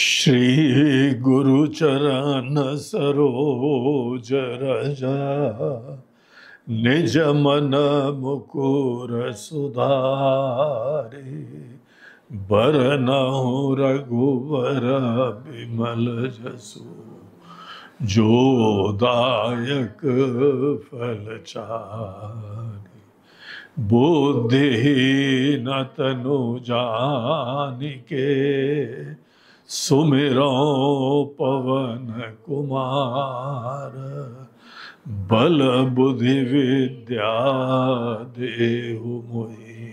श्री गुरु चरण सरोज रज निज मन मुकुर सुधारे बरनहुँ रघुवर बिमल जसु जो दायक फल चारि बुद्धिहीन तनु जानिके सुमिरो पवन कुमार बल बुद्धि विद्या देहु मोहि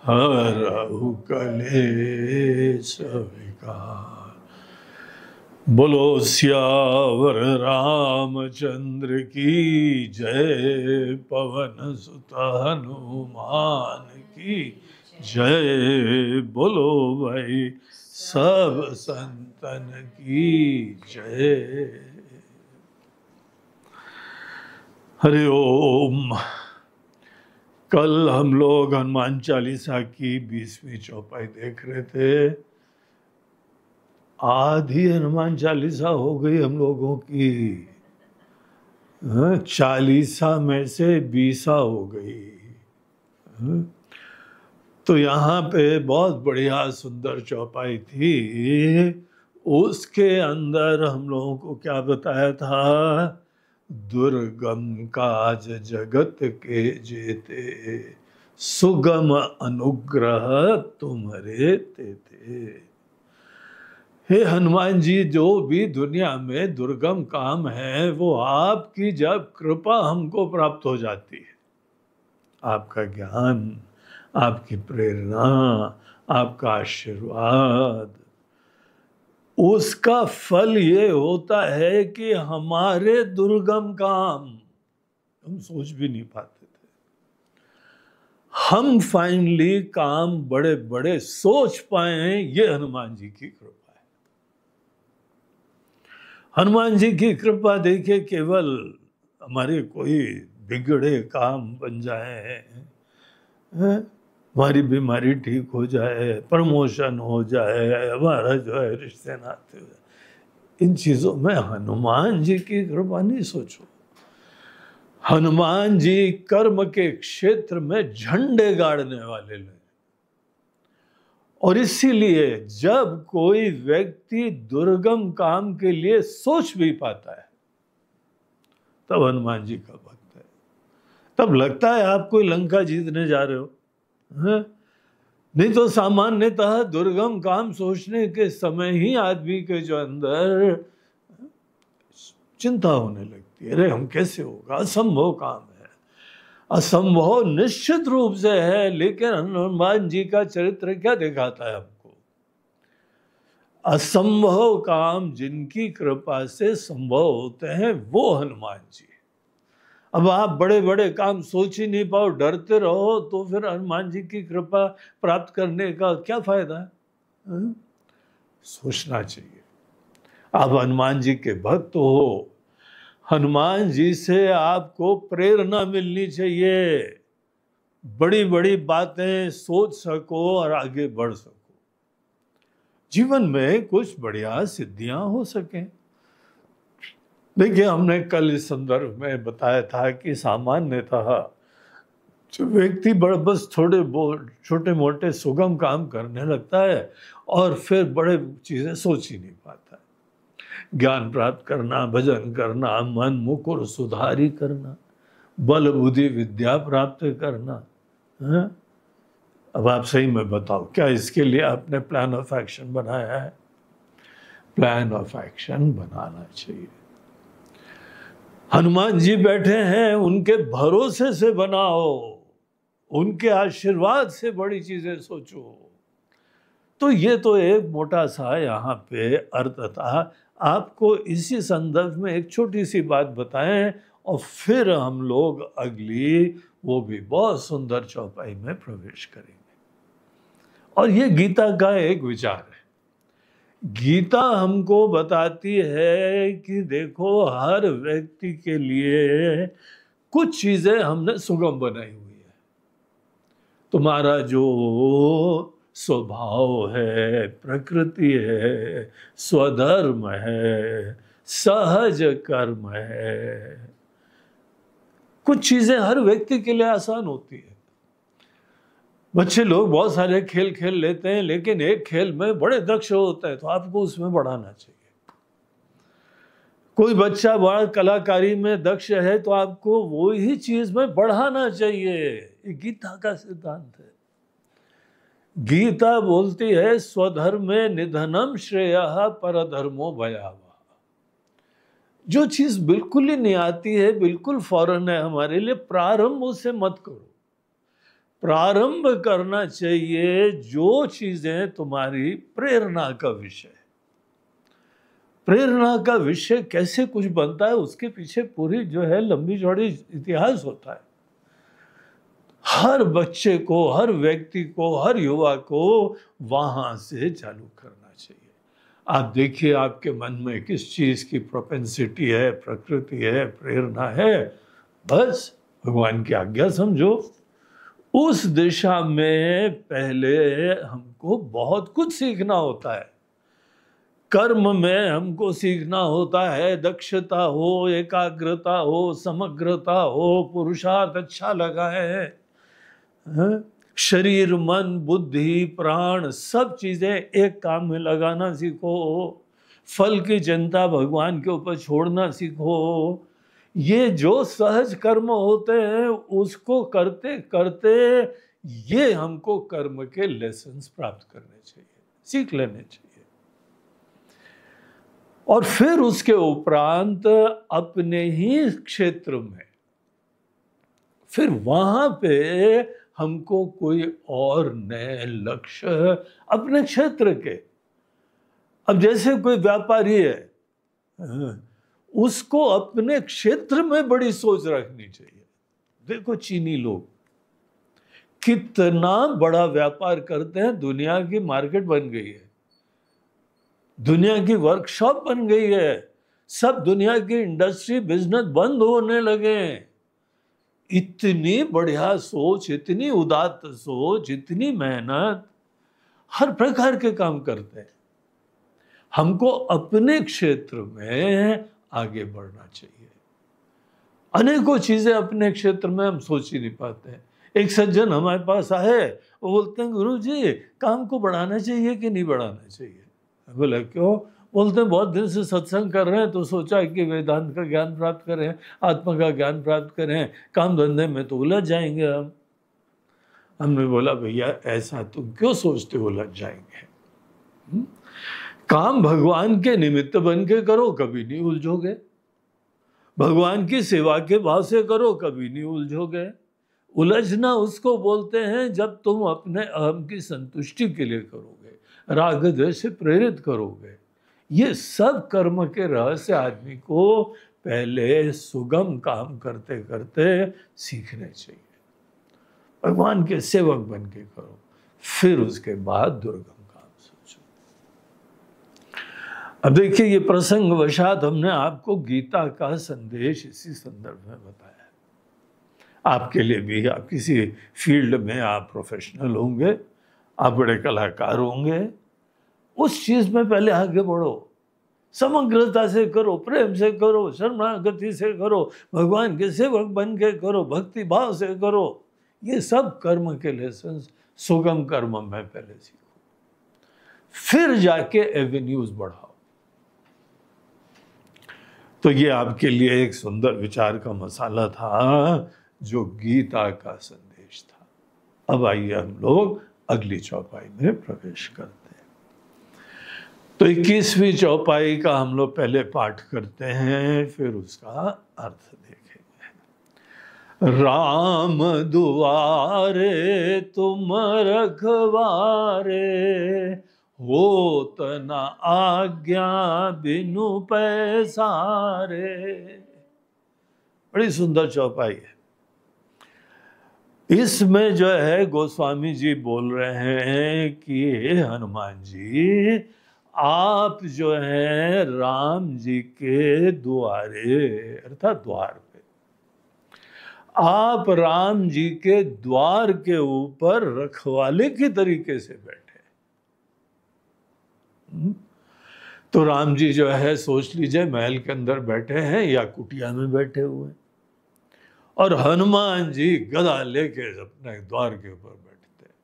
हरहु कलेश विकार। बोलो सियावर रामचंद्र की जय, पवन सुत हनुमान की जय। बोलो भाई सब संतन की जय। हरि ओम। कल हम लोग हनुमान चालीसा की 20वीं चौपाई देख रहे थे। आधी हनुमान चालीसा हो गई हम लोगों की, 40 में से 20 हो गई। तो यहाँ पे बहुत बढ़िया सुंदर चौपाई थी। उसके अंदर हम लोगों को क्या बताया था? दुर्गम काज जगत के जेते, सुगम अनुग्रह तुम्हारे तेते। हे हनुमान जी, जो भी दुनिया में दुर्गम काम है वो आपकी जब कृपा हमको प्राप्त हो जाती है, आपका ज्ञान, आपकी प्रेरणा, आपका आशीर्वाद, उसका फल ये होता है कि हमारे दुर्गम काम हम सोच भी नहीं पाते थे, हम फाइनली काम बड़े बड़े सोच पाए। ये हनुमान जी की कृपा है। हनुमान जी की कृपा देखिए, केवल हमारे कोई बिगड़े काम बन जाए, हमारी बीमारी ठीक हो जाए, प्रमोशन हो जाए, हमारा जो है रिश्ते नाते हो जाए, इन चीजों में हनुमान जी की कृपा नहीं सोचो। हनुमान जी कर्म के क्षेत्र में झंडे गाड़ने वाले लोग, और इसीलिए जब कोई व्यक्ति दुर्गम काम के लिए सोच भी पाता है, तब हनुमान जी का भक्त है। तब लगता है आप कोई लंका जीतने जा रहे हो, नहीं तो सामान्यतः दुर्गम काम सोचने के समय ही आदमी के जो अंदर चिंता होने लगती है, अरे हम कैसे होगा, असंभव काम है। असंभव निश्चित रूप से है, लेकिन हनुमान जी का चरित्र क्या दिखाता है हमको? असंभव काम जिनकी कृपा से संभव होते हैं वो हनुमान जी। अब आप बड़े बड़े काम सोच ही नहीं पाओ, डरते रहो, तो फिर हनुमान जी की कृपा प्राप्त करने का क्या फायदा है? सोचना चाहिए। आप हनुमान जी के भक्त हो, हनुमान जी से आपको प्रेरणा मिलनी चाहिए, बड़ी बड़ी बातें सोच सको और आगे बढ़ सको, जीवन में कुछ बढ़िया सिद्धियां हो सकें। देखिए, हमने कल इस संदर्भ में बताया था कि सामान्यतः जो व्यक्ति बस छोटे मोटे सुगम काम करने लगता है और फिर बड़े चीजें सोच ही नहीं पाता है। ज्ञान प्राप्त करना, भजन करना, मन मुकुर सुधारी करना, बल बुद्धि विद्या प्राप्त करना, है? अब आप सही में बताओ, क्या इसके लिए आपने प्लान ऑफ एक्शन बनाया है? प्लान ऑफ एक्शन बनाना चाहिए। हनुमान जी बैठे हैं, उनके भरोसे से बनाओ, उनके आशीर्वाद से बड़ी चीजें सोचो। तो ये तो एक मोटा सा यहाँ पे अर्थ था। आपको इसी संदर्भ में एक छोटी सी बात बताएं और फिर हम लोग अगली, वो भी बहुत सुंदर चौपाई में प्रवेश करेंगे। और ये गीता का एक विचार है। गीता हमको बताती है कि देखो, हर व्यक्ति के लिए कुछ चीजें हमने सुगम बनाई हुई है। तुम्हारा जो स्वभाव है, प्रकृति है, स्वधर्म है, सहज कर्म है। कुछ चीजें हर व्यक्ति के लिए आसान होती है। बच्चे लोग बहुत सारे खेल खेल लेते हैं, लेकिन एक खेल में बड़े दक्ष होते हैं तो आपको उसमें बढ़ाना चाहिए। कोई बच्चा बड़ा कलाकारी में दक्ष है तो आपको वो ही चीज में बढ़ाना चाहिए। ये गीता का सिद्धांत है। गीता बोलती है स्वधर्मे निधनम श्रेयः परधर्मो भयावह। जो चीज बिल्कुल ही नहीं आती है, बिल्कुल फौरन है हमारे लिए, प्रारंभ उसे मत करो। प्रारंभ करना चाहिए जो चीजें तुम्हारी प्रेरणा का विषय है। प्रेरणा का विषय कैसे कुछ बनता है, उसके पीछे पूरी जो है लंबी चौड़ी इतिहास होता है। हर बच्चे को, हर व्यक्ति को, हर युवा को वहां से चालू करना चाहिए। आप देखिए आपके मन में किस चीज की प्रोपेंसिटी है, प्रकृति है, प्रेरणा है, बस भगवान की आज्ञा समझो। उस दिशा में पहले हमको बहुत कुछ सीखना होता है। कर्म में हमको सीखना होता है दक्षता हो, एकाग्रता हो, समग्रता हो, पुरुषार्थ अच्छा लगाए, शरीर, मन, बुद्धि, प्राण सब चीजें एक काम में लगाना सीखो। फल की चिंता भगवान के ऊपर छोड़ना सीखो। ये जो सहज कर्म होते हैं उसको करते करते ये हमको कर्म के लेसन्स प्राप्त करने चाहिए, सीख लेने चाहिए। और फिर उसके उपरांत अपने ही क्षेत्र में, फिर वहां पे हमको कोई और नए लक्ष्य अपने क्षेत्र के, अब जैसे कोई व्यापारी है, उसको अपने क्षेत्र में बड़ी सोच रखनी चाहिए। देखो चीनी लोग कितना बड़ा व्यापार करते हैं, दुनिया की मार्केट बन गई है, दुनिया की वर्कशॉप बन गई है, सब दुनिया की इंडस्ट्री बिजनेस बंद होने लगे। इतनी बढ़िया सोच, इतनी उदात्त सोच, इतनी मेहनत, हर प्रकार के काम करते हैं। हमको अपने क्षेत्र में आगे बढ़ना चाहिए। अनेकों चीजें अपने क्षेत्र में हम सोच ही नहीं पाते हैं। एक सज्जन हमारे पास आए, वो बोलते हैं गुरु जी काम को बढ़ाना चाहिए कि नहीं बढ़ाना चाहिए। बोले क्यों? बोलते हैं बहुत दिन से सत्संग कर रहे हैं तो सोचा कि वेदांत का ज्ञान प्राप्त करें, आत्मा का ज्ञान प्राप्त करें, काम धंधे में तो उलझ जाएंगे हम। हमने बोला भैया ऐसा तुम क्यों सोचते हो उलझ जाएंगे? काम भगवान के निमित्त बन के करो, कभी नहीं उलझोगे। भगवान की सेवा के भाव से करो, कभी नहीं उलझोगे। उलझना उसको बोलते हैं जब तुम अपने अहम की संतुष्टि के लिए करोगे, राग द्वेष से प्रेरित करोगे। ये सब कर्म के रहस्य आदमी को पहले सुगम काम करते करते सीखने चाहिए। भगवान के सेवक बन के करो, फिर उसके बाद दुर्गम काम सोचो। अब देखिए ये प्रसंग वशात हमने आपको गीता का संदेश इसी संदर्भ में बताया। आपके लिए भी, आप किसी फील्ड में आप प्रोफेशनल होंगे, आप बड़े कलाकार होंगे, उस चीज में पहले आगे बढ़ो, समग्रता से करो, प्रेम से करो, शरणागति से करो, भगवान के सेवक बन के करो, भक्ति भाव से करो। ये सब कर्म के लेसन सुगम कर्म में पहले सीखो, फिर जाके एवेन्यूज बढ़ाओ। तो ये आपके लिए एक सुंदर विचार का मसाला था जो गीता का संदेश था। अब आइए हम लोग अगली चौपाई में प्रवेश करते हैं। तो 21वीं चौपाई का हम लोग पहले पाठ करते हैं, फिर उसका अर्थ देखेंगे। राम दुआरे तुम रखवारे, होत न आज्ञा बिनु पैसारे। बड़ी सुंदर चौपाई है। इसमें जो है गोस्वामी जी बोल रहे हैं कि हनुमान जी आप जो है राम जी के द्वारे अर्थात द्वार पे, आप राम जी के द्वार के ऊपर रखवाले की तरीके से बैठे। तो राम जी जो है सोच लीजिए महल के अंदर बैठे हैं या कुटिया में बैठे हुए हैं, और हनुमान जी गदा लेके अपने द्वार के ऊपर बैठते हैं।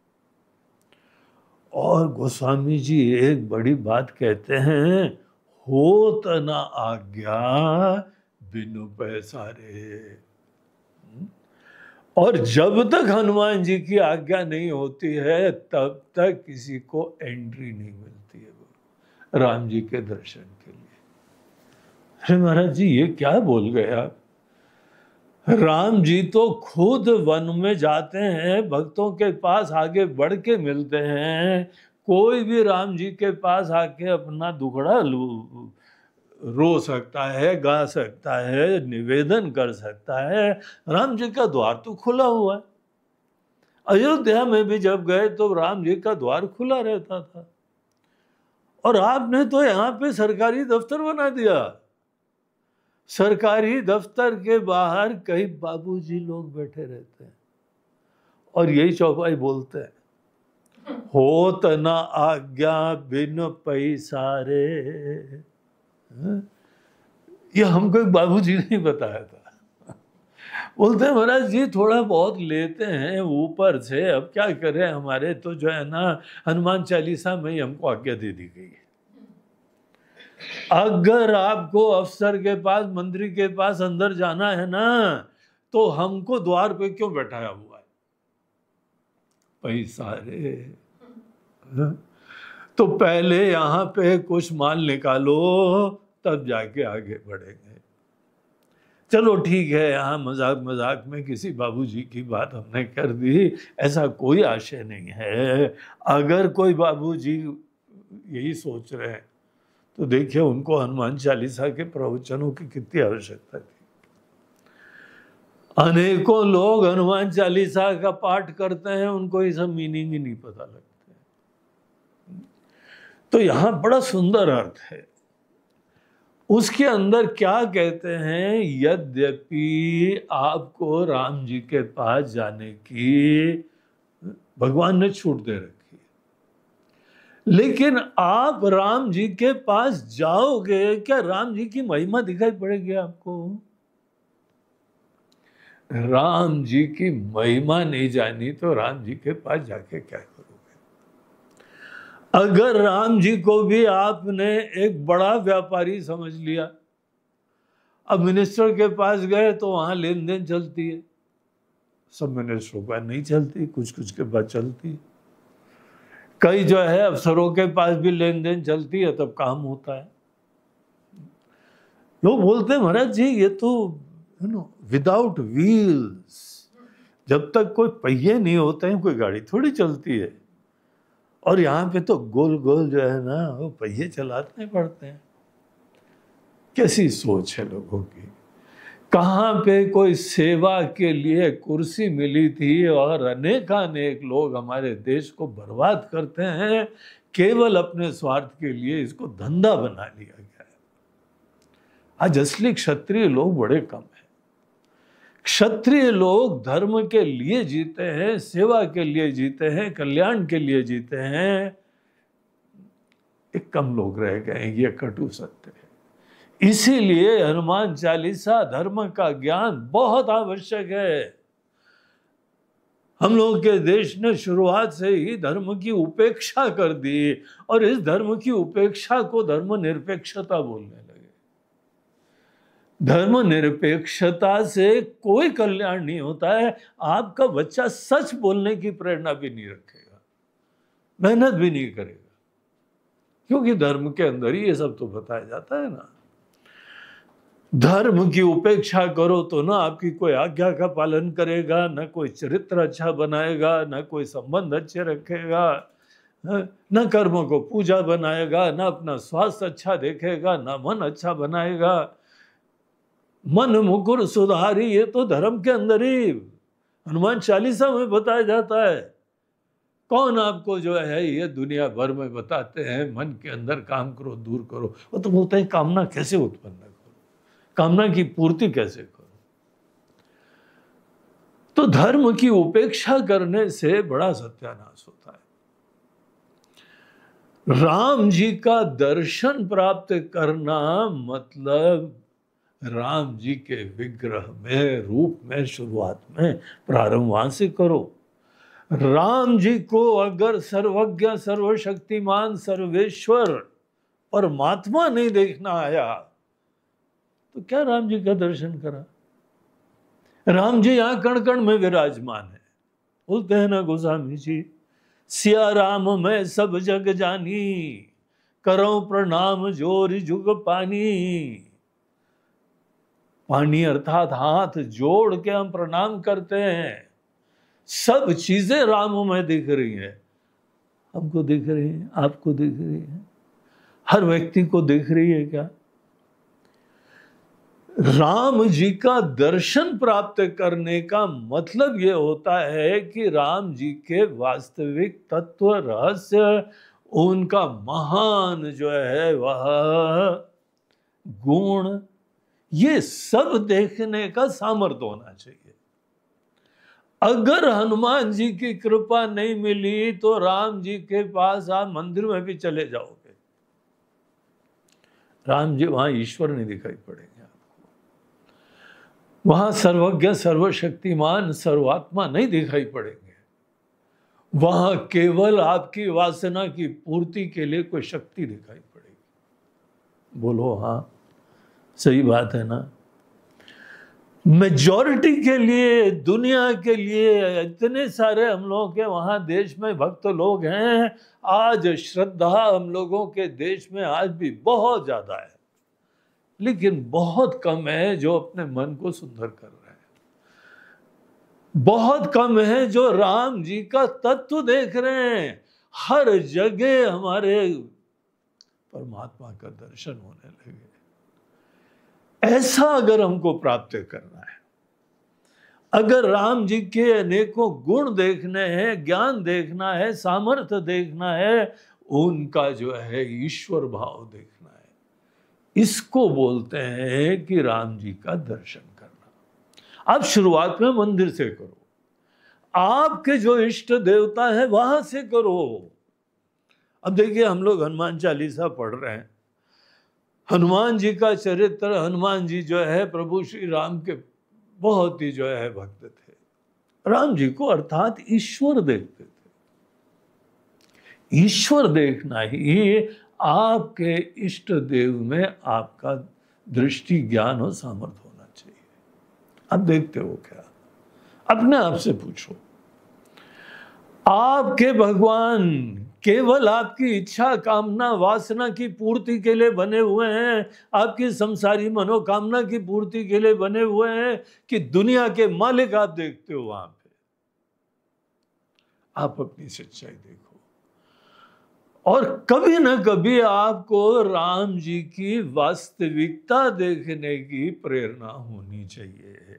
और गोस्वामी जी एक बड़ी बात कहते हैं, होत न आज्ञा बिनु पैसारे। और जब तक हनुमान जी की आज्ञा नहीं होती है तब तक किसी को एंट्री नहीं मिलती है राम जी के दर्शन के लिए। अरे महाराज जी ये क्या बोल गए आप? राम जी तो खुद वन में जाते हैं, भक्तों के पास आगे बढ़ के मिलते हैं। कोई भी राम जी के पास आके अपना दुखड़ा रो सकता है, गा सकता है, निवेदन कर सकता है। राम जी का द्वार तो खुला हुआ है। अयोध्या में भी जब गए तो राम जी का द्वार खुला रहता था, और आपने तो यहाँ पे सरकारी दफ्तर बना दिया। सरकारी दफ्तर के बाहर कई बाबूजी लोग बैठे रहते हैं और यही चौपाई बोलते हैं, होत न आज्ञा बिन पैसारे। ये हमको एक बाबूजी ने बताया था। बोलते हैं महाराज जी थोड़ा बहुत लेते हैं ऊपर से, अब क्या करें, हमारे तो जो है ना हनुमान चालीसा में ही हमको आज्ञा दे दी गई है। अगर आपको अफसर के पास, मंत्री के पास अंदर जाना है ना, तो हमको द्वार पे क्यों बैठाया हुआ है? पैसारे। तो पहले यहाँ पे कुछ माल निकालो तब जाके आगे बढ़ेंगे। चलो ठीक है, यहाँ मजाक मजाक में किसी बाबूजी की बात हमने कर दी, ऐसा कोई आशय नहीं है। अगर कोई बाबूजी यही सोच रहे हैं तो देखिए उनको हनुमान चालीसा के प्रवचनों की कितनी आवश्यकता थी। अनेकों लोग हनुमान चालीसा का पाठ करते हैं, उनको ये सब मीनिंग ही नहीं पता लगता। तो यहां बड़ा सुंदर अर्थ है। उसके अंदर क्या कहते हैं, यद्यपि आपको राम जी के पास जाने की भगवान ने छूट दे रखी, लेकिन आप राम जी के पास जाओगे, क्या राम जी की महिमा दिखाई पड़ेगी आपको? राम जी की महिमा नहीं जानी तो राम जी के पास जाके क्या करोगे? अगर राम जी को भी आपने एक बड़ा व्यापारी समझ लिया, अब मिनिस्टर के पास गए तो वहां लेन देन चलती है, सब मिनिस्टरों का नहीं चलती, कुछ कुछ के पास चलती है। कई जो है अफसरों के पास भी लेन देन चलती है, तब काम होता है। लोग बोलते हैं महाराज जी ये तो विदाउट व्हील्स, जब तक कोई पहिए नहीं होते हैं कोई गाड़ी थोड़ी चलती है। और यहाँ पे तो गोल गोल जो है ना वो पहिए चलाने पड़ते हैं। कैसी सोच है लोगों की। कहाँ पे कोई सेवा के लिए कुर्सी मिली थी और अनेकानेक लोग हमारे देश को बर्बाद करते हैं केवल अपने स्वार्थ के लिए, इसको धंधा बना लिया गया है। आज असली क्षत्रिय लोग बड़े कम हैं। क्षत्रिय लोग धर्म के लिए जीते हैं, सेवा के लिए जीते हैं, कल्याण के लिए जीते हैं। एक कम लोग रह गए, ये कटु सत्य है। इसीलिए हनुमान चालीसा, धर्म का ज्ञान बहुत आवश्यक है। हम लोगों के देश ने शुरुआत से ही धर्म की उपेक्षा कर दी और इस धर्म की उपेक्षा को धर्म निरपेक्षता बोलने लगे। धर्म निरपेक्षता से कोई कल्याण नहीं होता है। आपका बच्चा सच बोलने की प्रेरणा भी नहीं रखेगा, मेहनत भी नहीं करेगा, क्योंकि धर्म के अंदर ही ये सब तो बताया जाता है ना। धर्म की उपेक्षा करो तो ना आपकी कोई आज्ञा का पालन करेगा, ना कोई चरित्र अच्छा बनाएगा, ना कोई संबंध अच्छे रखेगा, ना कर्मों को पूजा बनाएगा, ना अपना स्वास्थ्य अच्छा देखेगा, ना मन अच्छा बनाएगा। मन मुकुर सुधारी, ये तो धर्म के अंदर ही हनुमान चालीसा में बताया जाता है। कौन आपको जो है ये दुनिया भर में बताते हैं मन के अंदर काम करो, दूर करो। वो तो बोलते हैं कामना कैसे उत्पन्न करो, कामना की पूर्ति कैसे करो। तो धर्म की उपेक्षा करने से बड़ा सत्यानाश होता है। राम जी का दर्शन प्राप्त करना मतलब राम जी के विग्रह में, रूप में, शुरुआत में प्रारंभ वहां से करो। राम जी को अगर सर्वज्ञ, सर्वशक्तिमान, सर्वेश्वर परमात्मा नहीं देखना आया तो क्या राम जी का दर्शन करा? राम जी यहां कण कण में विराजमान है। बोलते हैं ना गोस्वामी जी, सिया राम मैं सब जग जानी, करो प्रणाम जोर जुग पानी। पानी अर्थात हाथ जोड़ के हम प्रणाम करते हैं। सब चीजें राम में दिख रही हैं, हमको दिख रही है, आपको दिख रही है, हर व्यक्ति को दिख रही है क्या? राम जी का दर्शन प्राप्त करने का मतलब ये होता है कि राम जी के वास्तविक तत्व, रहस्य, उनका महान जो है वह गुण, ये सब देखने का सामर्थ्य होना चाहिए। अगर हनुमान जी की कृपा नहीं मिली तो राम जी के पास आप मंदिर में भी चले जाओगे, राम जी वहां ईश्वर नहीं दिखाई पड़ेंगे आपको, वहां सर्वज्ञ, सर्वशक्तिमान, सर्वात्मा नहीं दिखाई पड़ेंगे। वहां केवल आपकी वासना की पूर्ति के लिए कोई शक्ति दिखाई पड़ेगी। बोलो हाँ, सही बात है ना? मेजॉरिटी के लिए, दुनिया के लिए इतने सारे हम लोगों के वहां देश में भक्त लोग हैं। आज श्रद्धा हम लोगों के देश में आज भी बहुत ज्यादा है, लेकिन बहुत कम है जो अपने मन को सुंदर कर रहे हैं। बहुत कम है जो राम जी का तत्व देख रहे हैं। हर जगह हमारे परमात्मा का दर्शन होने लगे। ऐसा अगर हमको प्राप्त करना है, अगर राम जी के अनेकों गुण देखने हैं, ज्ञान देखना है, सामर्थ्य देखना है, उनका जो है ईश्वर भाव देखना है, इसको बोलते हैं कि राम जी का दर्शन करना। आप शुरुआत में मंदिर से करो, आपके जो इष्ट देवता है वहां से करो। अब देखिए, हम लोग हनुमान चालीसा पढ़ रहे हैं, हनुमान जी का चरित्र, हनुमान जी जो है प्रभु श्री राम के बहुत ही जो है भक्त थे। राम जी को अर्थात ईश्वर देखते थे। ईश्वर देखना ही आपके इष्ट देव में आपका दृष्टि, ज्ञान और सामर्थ्य होना चाहिए। अब देखते हो क्या? अपने आप से पूछो, आपके भगवान केवल आपकी इच्छा, कामना, वासना की पूर्ति के लिए बने हुए हैं, आपकी संसारी मनोकामना की पूर्ति के लिए बने हुए हैं, कि दुनिया के मालिक आप देखते हो वहां पे? आप अपनी सच्चाई देखो, और कभी ना कभी आपको राम जी की वास्तविकता देखने की प्रेरणा होनी चाहिए।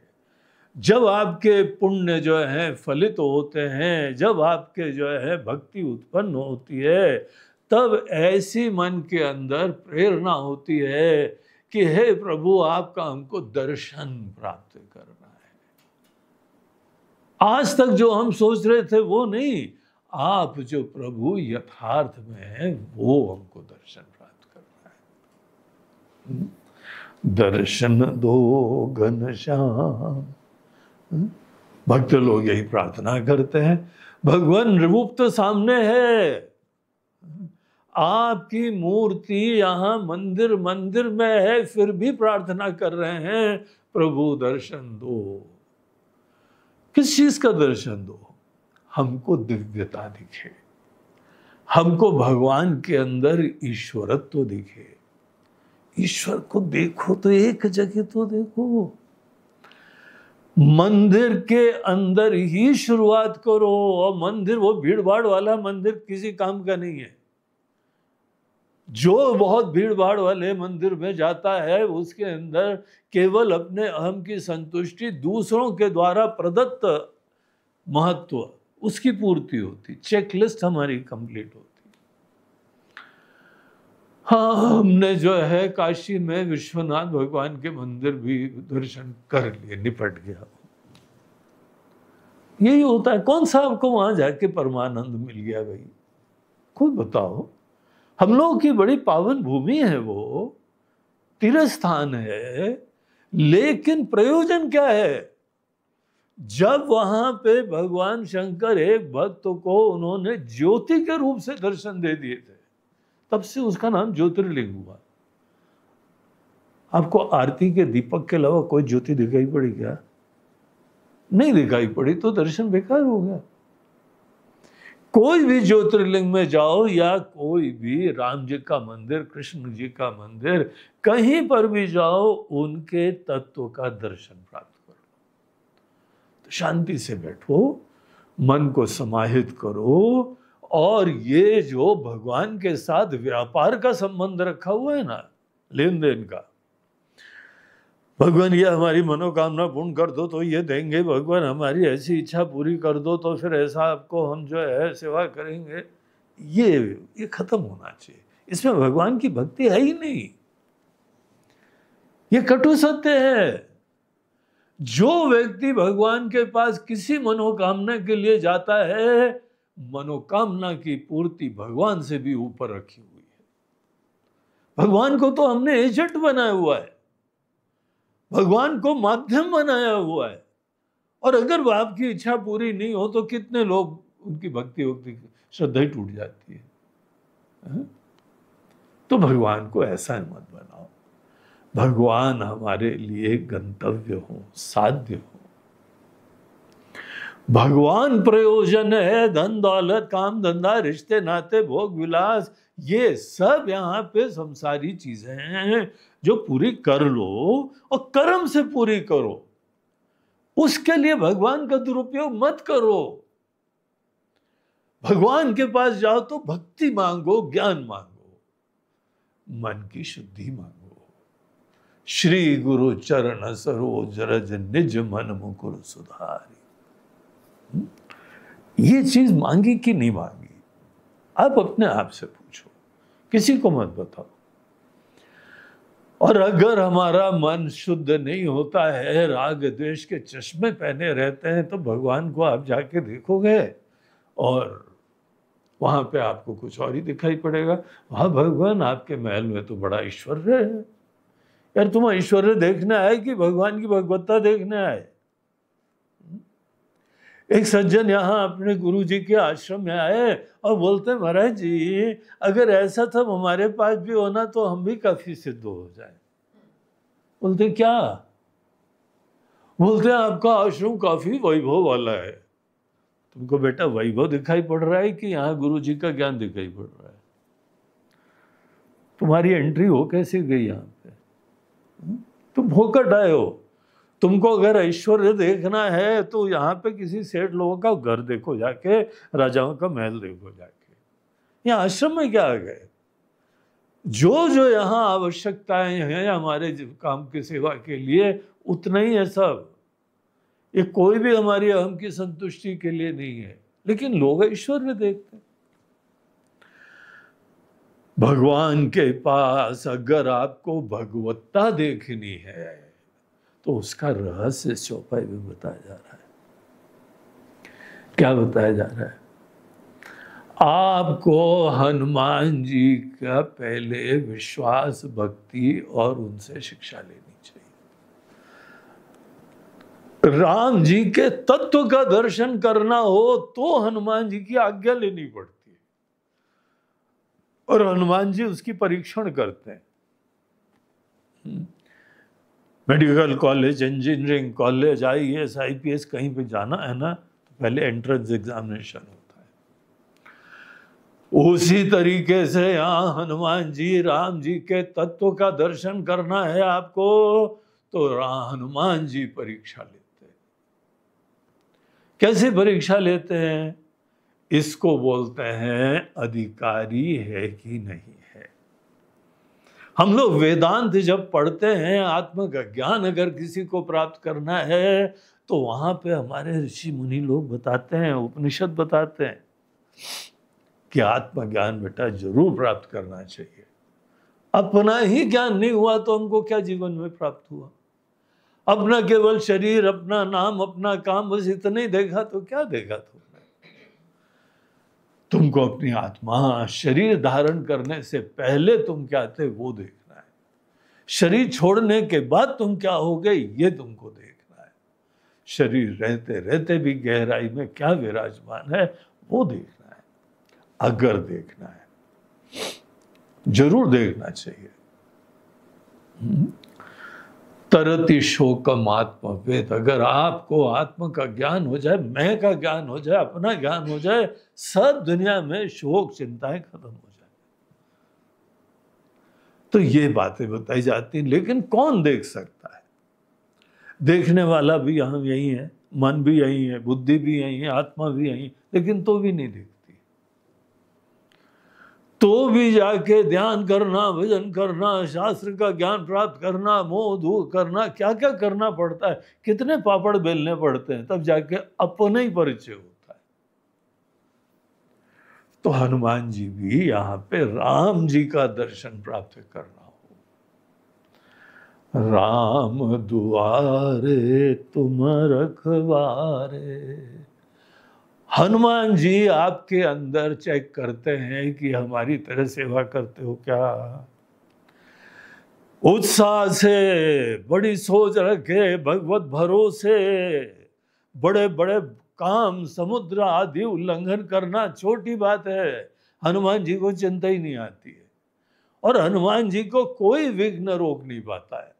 जब आपके पुण्य जो है फलित होते हैं, जब आपके जो है भक्ति उत्पन्न होती है, तब ऐसी मन के अंदर प्रेरणा होती है कि हे प्रभु, आपका हमको दर्शन प्राप्त करना है। आज तक जो हम सोच रहे थे वो नहीं, आप जो प्रभु यथार्थ में है वो हमको दर्शन प्राप्त करना है। दर्शन दो घनश्याम, भक्त लोग यही प्रार्थना करते हैं। भगवान रूप तो सामने है, आपकी मूर्ति यहां मंदिर मंदिर में है, फिर भी प्रार्थना कर रहे हैं प्रभु दर्शन दो। किस चीज का दर्शन दो? हमको दिव्यता दिखे, हमको भगवान के अंदर ईश्वरत्व दिखे। ईश्वर को देखो तो एक जगह तो देखो, मंदिर के अंदर ही शुरुआत करो। और मंदिर वो भीड़ भाड़ वाला मंदिर किसी काम का नहीं है। जो बहुत भीड़ भाड़ वाले मंदिर में जाता है उसके अंदर केवल अपने अहम की संतुष्टि, दूसरों के द्वारा प्रदत्त महत्व, उसकी पूर्ति होती, चेकलिस्ट हमारी कंप्लीट होती। हाँ, हमने जो है काशी में विश्वनाथ भगवान के मंदिर भी दर्शन कर लिए, निपट गया। यही होता है। कौन सा आपको वहां जाके परमानंद मिल गया भाई? कोई बताओ। हम लोगों की बड़ी पावन भूमि है, वो तीर्थ स्थान है, लेकिन प्रयोजन क्या है? जब वहां पे भगवान शंकर एक भक्त को उन्होंने ज्योति के रूप से दर्शन दे दिए थे, तब से उसका नाम ज्योतिर्लिंग हुआ। आपको आरती के दीपक के अलावा कोई ज्योति दिखाई पड़ी क्या? नहीं दिखाई पड़ी, तो दर्शन बेकार हो गया। कोई भी ज्योतिर्लिंग में जाओ या कोई भी राम जी का मंदिर, कृष्ण जी का मंदिर, कहीं पर भी जाओ, उनके तत्व का दर्शन प्राप्त करो। तो शांति से बैठो, मन को समाहित करो, और ये जो भगवान के साथ व्यापार का संबंध रखा हुआ है ना, लेन देन का, भगवान ये हमारी मनोकामना पूर्ण कर दो तो ये देंगे, भगवान हमारी ऐसी इच्छा पूरी कर दो तो फिर ऐसा आपको हम जो है सेवा करेंगे, ये खत्म होना चाहिए। इसमें भगवान की भक्ति है ही नहीं, ये कटु सत्य है। जो व्यक्ति भगवान के पास किसी मनोकामना के लिए जाता है, मनोकामना की पूर्ति भगवान से भी ऊपर रखी हुई है। भगवान को तो हमने एजेंट बनाया हुआ है, भगवान को माध्यम बनाया हुआ है, और अगर आपकी इच्छा पूरी नहीं हो तो कितने लोग उनकी भक्ति श्रद्धा ही टूट जाती है। तो भगवान को ऐसा मत बनाओ, भगवान हमारे लिए गंतव्य हो, साध्य हो। भगवान प्रयोजन है, धन दौलत काम धंधा रिश्ते नाते भोग विलास, ये सब यहाँ पे संसारी चीजें हैं जो पूरी कर लो, और कर्म से पूरी करो। उसके लिए भगवान का दुरुपयोग मत करो। भगवान के पास जाओ तो भक्ति मांगो, ज्ञान मांगो, मन की शुद्धि मांगो। श्री गुरु चरण सरोज रज निज मन मुकुर सुधारी। ये चीज मांगी कि नहीं मांगी, आप अपने आप से पूछो, किसी को मत बताओ। और अगर हमारा मन शुद्ध नहीं होता है, राग द्वेष के चश्मे पहने रहते हैं, तो भगवान को आप जाके देखोगे और वहां पे आपको कुछ और ही दिखाई पड़ेगा। वहां भगवान आपके महल में तो बड़ा ऐश्वर्य है। यार तुम ऐश्वर्य देखने आए कि भगवान की भगवत्ता देखने आए? एक सज्जन यहाँ अपने गुरु जी के आश्रम में आए और बोलते, महाराज जी अगर ऐसा था हमारे पास भी होना तो हम भी काफी सिद्ध हो जाए। बोलते क्या? बोलते आपका आश्रम काफी वैभव वाला है। तुमको बेटा वैभव दिखाई पड़ रहा है कि यहाँ गुरु जी का ज्ञान दिखाई पड़ रहा है? तुम्हारी एंट्री हो कैसे गई यहाँ पे? तुम भोकट आए हो। तुमको अगर ऐश्वर्य देखना है तो यहाँ पे किसी सेठ लोगों का घर देखो जाके, राजाओं का महल देखो जाके। यहाँ आश्रम में क्या आ गए? जो जो यहाँ आवश्यकताएं हैं हमारे काम की सेवा के लिए, उतना ही है सब। ये कोई भी हमारी अहम की संतुष्टि के लिए नहीं है, लेकिन लोग ऐश्वर्य देखते हैं। भगवान के पास अगर आपको भगवत्ता देखनी है तो उसका रहस्य चौपाई में बताया जा रहा है। क्या बताया जा रहा है? आपको हनुमान जी का पहले विश्वास, भक्ति और उनसे शिक्षा लेनी चाहिए। राम जी के तत्व का दर्शन करना हो तो हनुमान जी की आज्ञा लेनी पड़ती है, और हनुमान जी उसकी परीक्षण करते हैं। Medical college, engineering college, IAS IPS कहीं पे जाना है ना, तो पहले एंट्रेंस एग्जामिनेशन होता है। उसी तरीके से यहाँ हनुमान जी, राम जी के तत्व का दर्शन करना है आपको, तो हनुमान जी परीक्षा लेते हैं। कैसे परीक्षा लेते हैं? इसको बोलते हैं अधिकारी है कि नहीं है। हम लोग वेदांत जब पढ़ते हैं, आत्म का ज्ञान अगर किसी को प्राप्त करना है, तो वहां पे हमारे ऋषि मुनि लोग बताते हैं, उपनिषद बताते हैं कि आत्मज्ञान बेटा जरूर प्राप्त करना चाहिए। अपना ही ज्ञान नहीं हुआ तो हमको क्या जीवन में प्राप्त हुआ? अपना केवल शरीर, अपना नाम, अपना काम, बस इतना ही देखा तो क्या देखा तुमने? तुमको अपनी आत्मा शरीर धारण करने से पहले तुम क्या थे वो देखना है, शरीर छोड़ने के बाद तुम क्या हो गए ये तुमको देखना है, शरीर रहते रहते भी गहराई में क्या विराजमान है वो देखना है, अगर देखना है, जरूर देखना चाहिए। तरति शोकम आत्मवेद, अगर आपको आत्मा का ज्ञान हो जाए, मैं का ज्ञान हो जाए, अपना ज्ञान हो जाए, सब दुनिया में शोक चिंताएं खत्म हो जाए। तो ये बातें बताई जाती हैं, लेकिन कौन देख सकता है? देखने वाला भी यहाँ यही है, मन भी यही है, बुद्धि भी यही है, आत्मा भी यही है, लेकिन तो भी नहीं देखती। तो भी जाके ध्यान करना, भजन करना, शास्त्र का ज्ञान प्राप्त करना, मोह दूर करना, क्या क्या करना पड़ता है, कितने पापड़ बेलने पड़ते हैं, तब जाके अपने ही परिचय होता है। तो हनुमान जी भी यहाँ पे राम जी का दर्शन प्राप्त करना हो। राम दुआरे तुम रखवारे, हनुमान जी आपके अंदर चेक करते हैं कि हमारी तरह सेवा करते हो क्या, उत्साह से, बड़ी सोच रखे, भगवत भरोसे, बड़े बड़े काम समुद्र आदि उल्लंघन करना छोटी बात है, हनुमान जी को चिंता ही नहीं आती है, और हनुमान जी को कोई विघ्न रोक नहीं पाता है।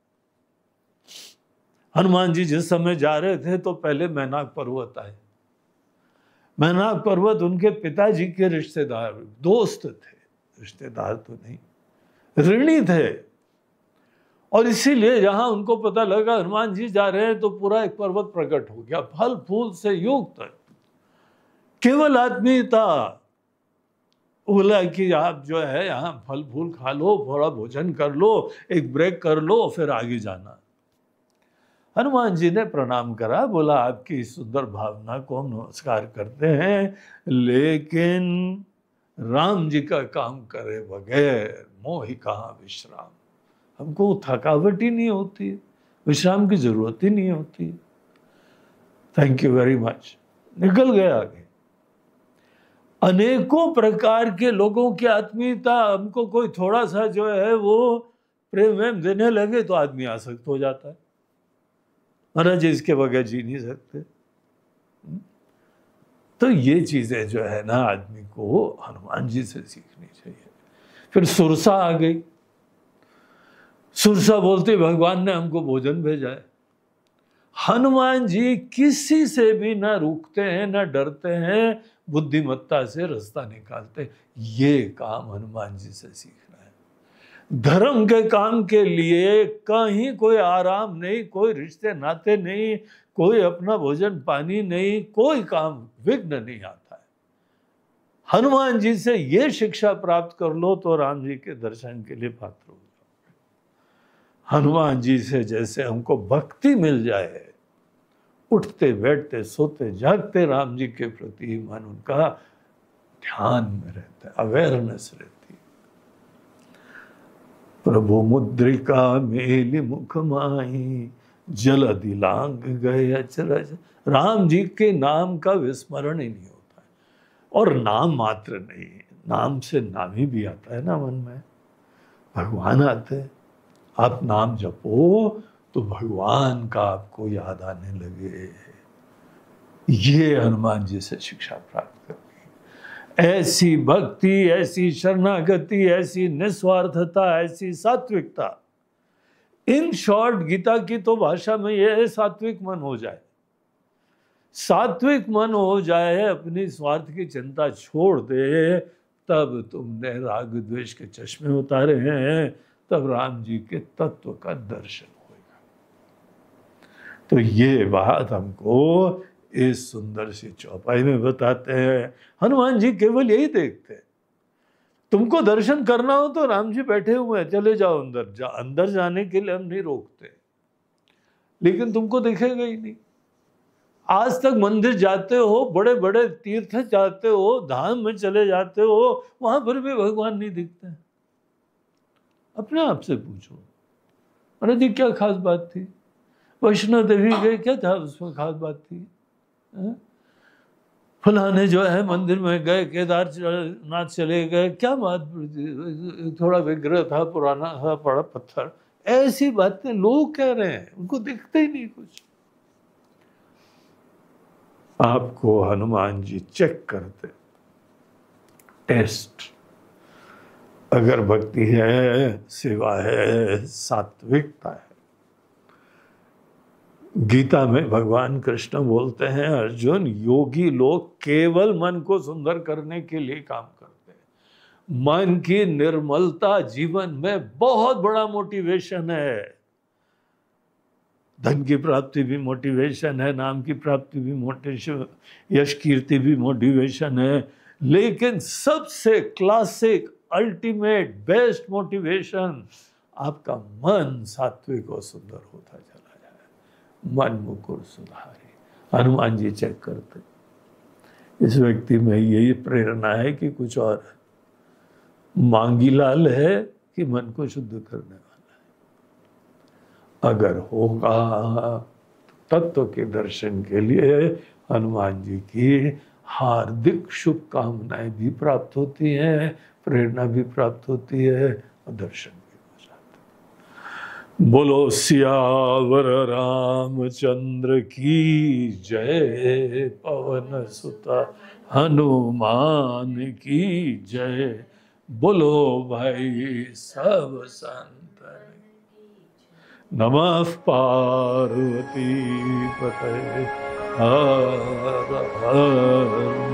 हनुमान जी जिस समय जा रहे थे तो पहले मैनाक पर्वत आए। मैनाक पर्वत उनके पिताजी के रिश्तेदार, दोस्त थे, रिश्तेदार तो नहीं, ऋणी थे, और इसीलिए जहां उनको पता लगा हनुमान जी जा रहे हैं तो पूरा एक पर्वत प्रकट हो गया, फल फूल से युक्त, केवल आदमी था। बोला कि आप जो है यहाँ फल फूल खा लो, थोड़ा भोजन कर लो, एक ब्रेक कर लो, फिर आगे जाना। हनुमान जी ने प्रणाम करा, बोला आपकी सुंदर भावना को हम नमस्कार करते हैं, लेकिन राम जी का काम करे बगैर मोहि कहाँ विश्राम, हमको थकावट ही नहीं होती, विश्राम की जरूरत ही नहीं होती। थैंक यू वेरी मच, निकल गए आगे। अनेकों प्रकार के लोगों की आत्मीयता, हमको कोई थोड़ा सा जो है वो प्रेम देने लगे तो आदमी आसक्त हो जाता है, महाराज इसके बगैर जी नहीं सकते। तो ये चीजें जो है ना आदमी को हनुमान जी से सीखनी चाहिए। फिर सुरसा आ गई, सुरसा बोलते भगवान ने हमको भोजन भेजा है। हनुमान जी किसी से भी ना रुकते हैं, ना डरते हैं, बुद्धिमत्ता से रास्ता निकालते। ये काम हनुमान जी से सीखना है। धर्म के काम के लिए कहीं कोई आराम नहीं, कोई रिश्ते नाते नहीं, कोई अपना भोजन पानी नहीं, कोई काम विघ्न नहीं आता है। हनुमान जी से ये शिक्षा प्राप्त कर लो तो राम जी के दर्शन के लिए पात्र हो जाओगे। हनुमान जी से जैसे हमको भक्ति मिल जाए, उठते बैठते सोते जागते राम जी के प्रति मन उनका ध्यान में रहता है, अवेयरनेस रहती है। प्रभु मुद्रिका मेली मुख माही, जल दिलांग गए अचरज। राम जी के नाम का विस्मरण ही नहीं होता है, और नाम मात्र नहीं, नाम से नाम ही भी आता है ना मन में, भगवान आते हैं। आप नाम जपो तो भगवान का आपको याद आने लगे। ये हनुमान जी से शिक्षा प्राप्त करनी, ऐसी भक्ति, ऐसी शरणागति, ऐसी निस्वार्थता, ऐसी सात्विकता। इन शॉर्ट गीता की तो भाषा में यह है, सात्विक मन हो जाए। सात्विक मन हो जाए, अपनी स्वार्थ की चिंता छोड़ दे, तब तुमने राग द्वेष के चश्मे उतारे हैं, तब राम जी के तत्व का दर्शन होगा। तो ये बात हमको इस सुंदर सी चौपाई में बताते हैं। हनुमान जी केवल यही देखते हैं, तुमको दर्शन करना हो तो राम जी बैठे हुए हैं, चले जाओ अंदर। अंदर जाने के लिए हम नहीं रोकते, लेकिन तुमको दिखेगा ही नहीं। आज तक मंदिर जाते हो, बड़े बड़े तीर्थ जाते हो, धाम में चले जाते हो, वहां पर भी भगवान नहीं दिखते। अपने आप से पूछो, अरे जी क्या खास बात थी? वैष्णो देवी गए, क्या था उसमें खास बात थी? फलाने जो है मंदिर में गए, केदारनाथ चले गए, क्या बात, थोड़ा विग्रह था, पुराना था, बड़ा पत्थर, ऐसी बातें लोग कह रहे हैं, उनको दिखते ही नहीं कुछ। आपको हनुमान जी चेक करते, टेस्ट, अगर भक्ति है, सेवा है, सात्विकता है। गीता में भगवान कृष्ण बोलते हैं, अर्जुन, योगी लोग केवल मन को सुंदर करने के लिए काम करते हैं। मन की निर्मलता जीवन में बहुत बड़ा मोटिवेशन है। धन की प्राप्ति भी मोटिवेशन है, नाम की प्राप्ति भी मोटिवेशन, यश कीर्ति भी मोटिवेशन है, लेकिन सबसे क्लासिक, अल्टीमेट, बेस्ट मोटिवेशन आपका मन सात्विक और सुंदर होता चला जाए। मन मुकुर सुधारे। हनुमान जी चेक करते, इस व्यक्ति में यही प्रेरणा है कि कुछ और मांगी लाल है कि मन को शुद्ध करने वाला है। अगर होगा तो तत्व के दर्शन के लिए हनुमान जी की हार्दिक शुभकामनाएं भी प्राप्त होती हैं, प्रेरणा भी प्राप्त होती है और दर्शन भी हो जाते। बोलो सियावर रामचंद्र की जय, पवन सुत हनुमान की जय। बोलो भाई सब संतन, नमः पार्वती पतये हर हर